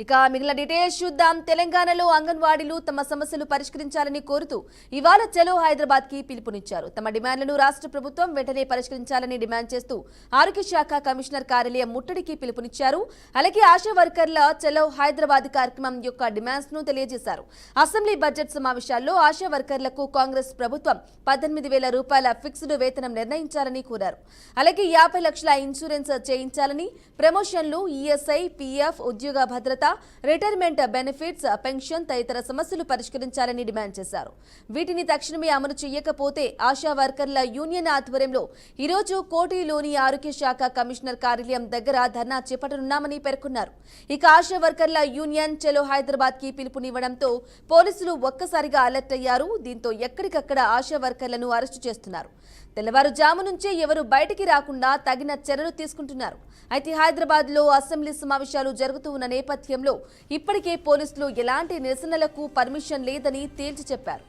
ఇక మిగిలిన డీటెయిల్స్ చూద్దాం. తెలంగాణలో అంగన్వాడీలు తమ సమస్యలు పరిష్కరించాలని కోరుతూ ఇవాళ చలో హైదరాబాద్ కి పిలుపునిచ్చారు. తమ డిమాండ్లను రాష్ట్ర ప్రభుత్వం వెంటనే పరిష్కరించాలని డిమాండ్ చేస్తూ ఆరోగ్య శాఖ కమిషనర్ కార్యాలయం ముట్టడికి పిలుపునిచ్చారు. అలాగే ఆశా వర్కర్ల చలో హైదరాబాద్ కార్యక్రమం యొక్క డిమాండ్స్ ను తెలియజేశారు. అసెంబ్లీ బడ్జెట్ సమావేశాల్లో ఆశా వర్కర్లకు కాంగ్రెస్ ప్రభుత్వం 18,000 రూపాయల ఫిక్స్డ్ వేతనం నిర్ణయించాలని కోరారు. అలాగే 50 లక్షల ఇన్సూరెన్స్ చేయించాలని, ప్రమోషన్లు, ఈఎస్ఐ, పీఎఫ్, ఉద్యోగ భద్రత, రిటైర్మెంట్ బెనిఫిట్స్, పెన్షన్ తదితర సమస్యలు పరిష్కరించాలని డిమాండ్ చేశారు. వీటిని తక్షణమే అమలు చేయకపోతే ఆశా వర్కర్ల యూనియన్ ఆధ్వర్యంలో ఈరోజు కోటిలోని ఆరోగ్య శాఖ కమిషనర్ కార్యాలయం దగ్గర ధర్నా చేపట్టనున్నామని పేర్కొన్నారు. ఇక ఆశా వర్కర్ల యూనియన్ చలో హైదరాబాద్ కి పిలుపునివ్వడంతో పోలీసులు ఒక్కసారిగా అలర్ట్ అయ్యారు. దీంతో ఎక్కడికక్కడ ఆశా వర్కర్లను అరెస్టు చేస్తున్నారు. తెల్లవారుజాము నుంచే ఎవరు బయటికి రాకుండా తగిన చర్యలు తీసుకుంటున్నారు. అయితే హైదరాబాద్ లో అసెంబ్లీ సమావేశాలు జరుగుతూ ఉన్న నేపథ్యంలో ఇప్పటికే పోలీసులు ఎలాంటి నిరసనలకు పర్మిషన్ లేదని తేల్చి చెప్పారు.